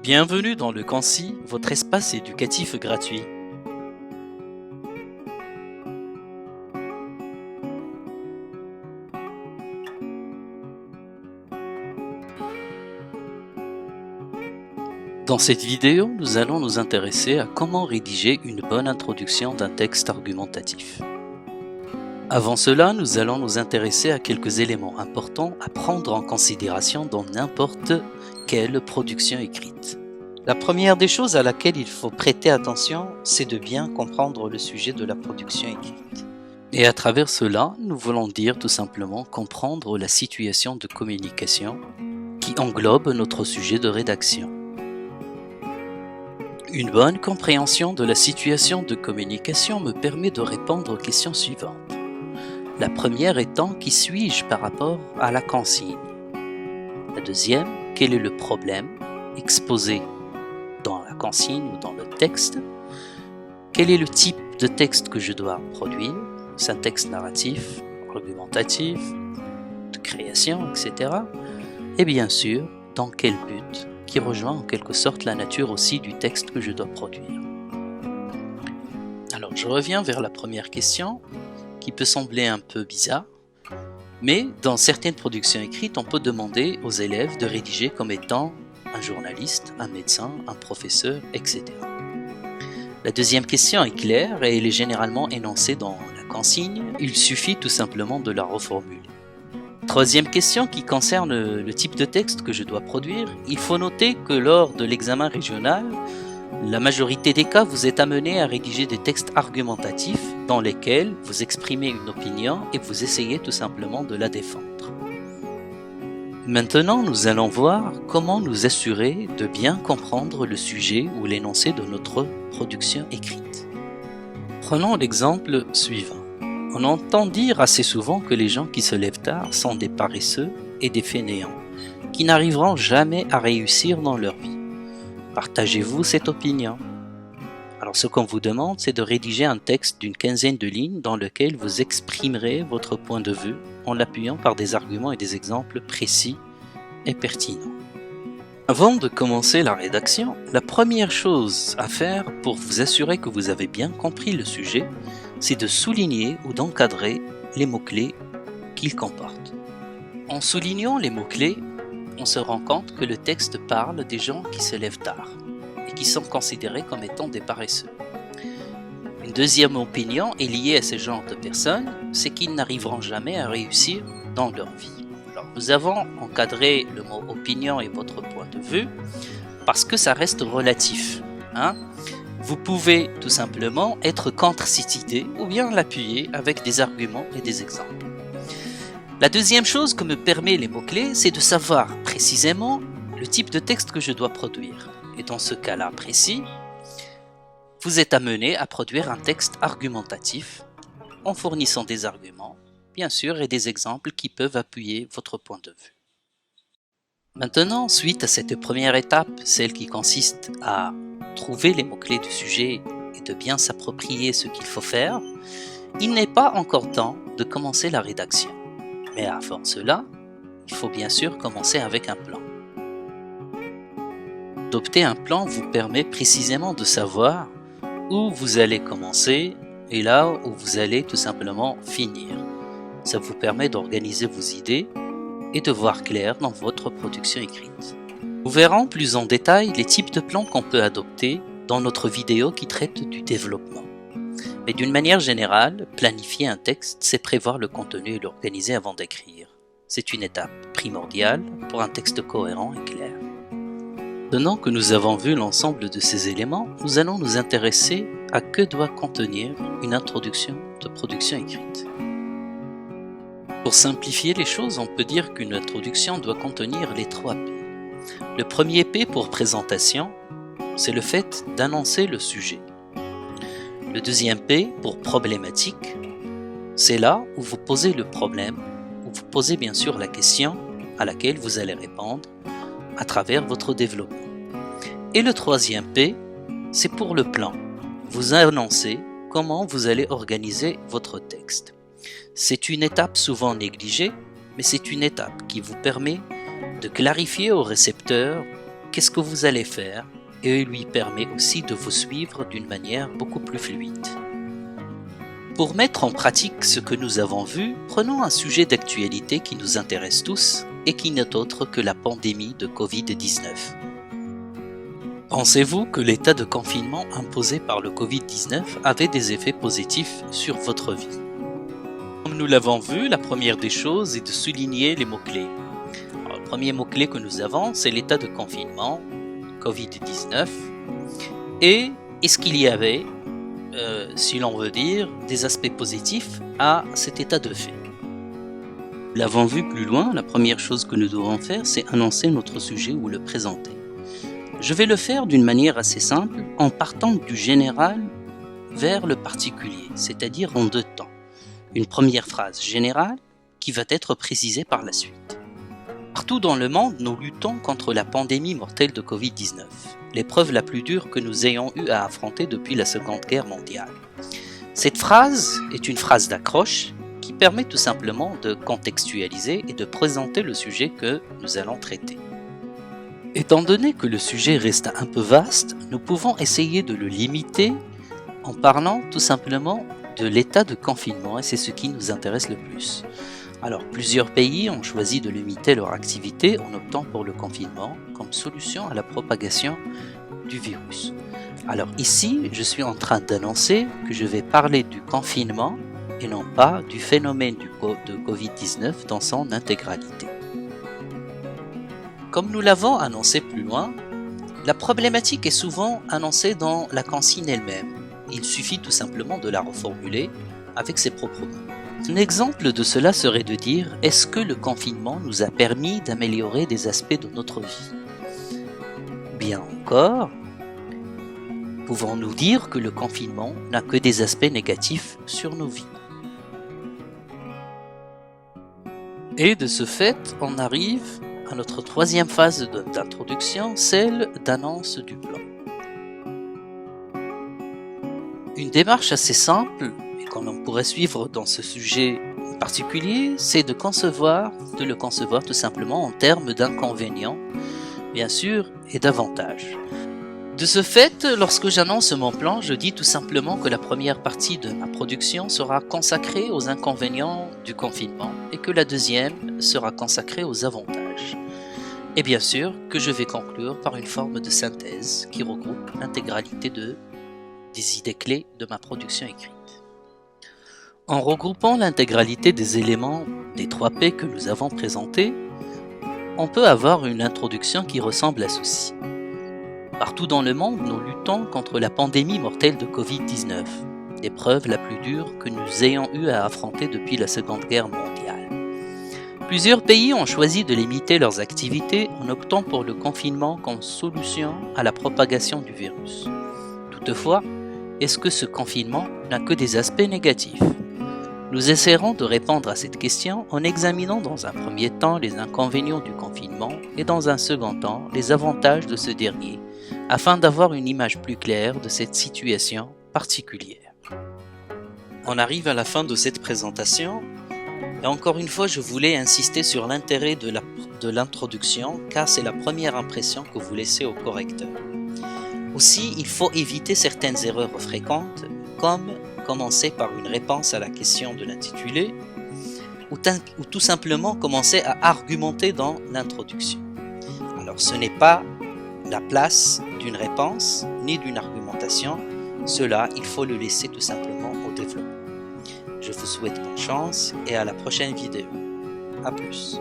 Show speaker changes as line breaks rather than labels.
Bienvenue dans le Concis, votre espace éducatif gratuit. Dans cette vidéo, nous allons nous intéresser à comment rédiger une bonne introduction d'un texte argumentatif. Avant cela, nous allons nous intéresser à quelques éléments importants à prendre en considération dans n'importe quelle production écrite. La première des choses à laquelle il faut prêter attention, c'est de bien comprendre le sujet de la production écrite. Et à travers cela, nous voulons dire tout simplement comprendre la situation de communication qui englobe notre sujet de rédaction. Une bonne compréhension de la situation de communication me permet de répondre aux questions suivantes. La première étant qui suis-je par rapport à la consigne? La deuxième, quel est le problème exposé dans la consigne ou dans le texte? Quel est le type de texte que je dois produire? C'est un texte narratif, argumentatif, de création, etc. Et bien sûr, dans quel but, qui rejoint en quelque sorte la nature aussi du texte que je dois produire. Alors je reviens vers la première question, qui peut sembler un peu bizarre, mais dans certaines productions écrites, on peut demander aux élèves de rédiger comme étant un journaliste, un médecin, un professeur, etc. La deuxième question est claire et elle est généralement énoncée dans la consigne, il suffit tout simplement de la reformuler. Troisième question qui concerne le type de texte que je dois produire, il faut noter que lors de l'examen régional, la majorité des cas, vous êtes amené à rédiger des textes argumentatifs dans lesquels vous exprimez une opinion et vous essayez tout simplement de la défendre. Maintenant, nous allons voir comment nous assurer de bien comprendre le sujet ou l'énoncé de notre production écrite. Prenons l'exemple suivant. On entend dire assez souvent que les gens qui se lèvent tard sont des paresseux et des fainéants, qui n'arriveront jamais à réussir dans leur vie. Partagez-vous cette opinion? Alors ce qu'on vous demande, c'est de rédiger un texte d'une quinzaine de lignes dans lequel vous exprimerez votre point de vue en l'appuyant par des arguments et des exemples précis et pertinents. Avant de commencer la rédaction, la première chose à faire pour vous assurer que vous avez bien compris le sujet, c'est de souligner ou d'encadrer les mots-clés qu'il comporte. En soulignant les mots-clés, on se rend compte que le texte parle des gens qui se lèvent tard et qui sont considérés comme étant des paresseux. Une deuxième opinion est liée à ce genre de personnes, c'est qu'ils n'arriveront jamais à réussir dans leur vie. Alors nous avons encadré le mot opinion et votre point de vue parce que ça reste relatif. Vous pouvez tout simplement être contre cette idée ou bien l'appuyer avec des arguments et des exemples. La deuxième chose que me permet les mots-clés, c'est de savoir précisément le type de texte que je dois produire. Et dans ce cas-là précis, vous êtes amené à produire un texte argumentatif en fournissant des arguments, bien sûr, et des exemples qui peuvent appuyer votre point de vue. Maintenant, suite à cette première étape, celle qui consiste à trouver les mots-clés du sujet et de bien s'approprier ce qu'il faut faire, il n'est pas encore temps de commencer la rédaction. Mais avant cela, il faut bien sûr commencer avec un plan. Adopter un plan vous permet précisément de savoir où vous allez commencer et là où vous allez tout simplement finir. Ça vous permet d'organiser vos idées et de voir clair dans votre production écrite. Nous verrons plus en détail les types de plans qu'on peut adopter dans notre vidéo qui traite du développement. Mais d'une manière générale, planifier un texte, c'est prévoir le contenu et l'organiser avant d'écrire. C'est une étape primordiale pour un texte cohérent et clair. Maintenant que nous avons vu l'ensemble de ces éléments, nous allons nous intéresser à que doit contenir une introduction de production écrite. Pour simplifier les choses, on peut dire qu'une introduction doit contenir les 3 P. Le premier P pour présentation, c'est le fait d'annoncer le sujet. Le deuxième P pour problématique, c'est là où vous posez le problème, où vous posez bien sûr la question à laquelle vous allez répondre à travers votre développement. Et le troisième P, c'est pour le plan. Vous annoncez comment vous allez organiser votre texte. C'est une étape souvent négligée, mais c'est une étape qui vous permet de clarifier au récepteur qu'est-ce que vous allez faire et lui permet aussi de vous suivre d'une manière beaucoup plus fluide. Pour mettre en pratique ce que nous avons vu, prenons un sujet d'actualité qui nous intéresse tous et qui n'est autre que la pandémie de Covid-19. Pensez-vous que l'état de confinement imposé par le Covid-19 avait des effets positifs sur votre vie? Comme nous l'avons vu, la première des choses est de souligner les mots-clés. Alors, le premier mot-clé que nous avons, c'est l'état de confinement, Covid-19, et est-ce qu'il y avait, si l'on veut dire, des aspects positifs à cet état de fait? Nous l'avons vu plus loin, la première chose que nous devons faire, c'est annoncer notre sujet ou le présenter. Je vais le faire d'une manière assez simple, en partant du général vers le particulier, c'est-à-dire en deux temps. Une première phrase générale qui va être précisée par la suite. Partout dans le monde, nous luttons contre la pandémie mortelle de Covid-19, l'épreuve la plus dure que nous ayons eu à affronter depuis la Seconde Guerre mondiale. Cette phrase est une phrase d'accroche qui permet tout simplement de contextualiser et de présenter le sujet que nous allons traiter. Étant donné que le sujet reste un peu vaste, nous pouvons essayer de le limiter en parlant tout simplement de l'état de confinement, et c'est ce qui nous intéresse le plus. Alors, plusieurs pays ont choisi de limiter leur activité en optant pour le confinement comme solution à la propagation du virus. Alors ici, je suis en train d'annoncer que je vais parler du confinement et non pas du phénomène de Covid-19 dans son intégralité. Comme nous l'avons annoncé plus loin, la problématique est souvent annoncée dans la consigne elle-même. Il suffit tout simplement de la reformuler avec ses propres mots. Un exemple de cela serait de dire « Est-ce que le confinement nous a permis d'améliorer des aspects de notre vie ?» Bien encore, pouvons-nous dire que le confinement n'a que des aspects négatifs sur nos vies? Et de ce fait, on arrive à notre troisième phase d'introduction, celle d'annonce du plan. Une démarche assez simple et qu'on pourrait suivre dans ce sujet en particulier, c'est de le concevoir tout simplement en termes d'inconvénients, bien sûr, et d'avantages. De ce fait, lorsque j'annonce mon plan, je dis tout simplement que la première partie de ma production sera consacrée aux inconvénients du confinement et que la deuxième sera consacrée aux avantages. Et bien sûr que je vais conclure par une forme de synthèse qui regroupe l'intégralité des idées clés de ma production écrite. En regroupant l'intégralité des éléments des 3 P que nous avons présentés, on peut avoir une introduction qui ressemble à ceci. Partout dans le monde, nous luttons contre la pandémie mortelle de Covid-19, l'épreuve la plus dure que nous ayons eu à affronter depuis la Seconde Guerre mondiale. Plusieurs pays ont choisi de limiter leurs activités en optant pour le confinement comme solution à la propagation du virus. Toutefois, est-ce que ce confinement n'a que des aspects négatifs? Nous essaierons de répondre à cette question en examinant dans un premier temps les inconvénients du confinement et dans un second temps les avantages de ce dernier, afin d'avoir une image plus claire de cette situation particulière. On arrive à la fin de cette présentation et encore une fois je voulais insister sur l'intérêt de l'introduction car c'est la première impression que vous laissez au correcteur. Aussi, il faut éviter certaines erreurs fréquentes comme commencer par une réponse à la question de l'intitulé ou tout simplement commencer à argumenter dans l'introduction. Alors ce n'est pas la place d'une réponse ni d'une argumentation, cela il faut le laisser tout simplement au développement. Je vous souhaite bonne chance et à la prochaine vidéo. À plus.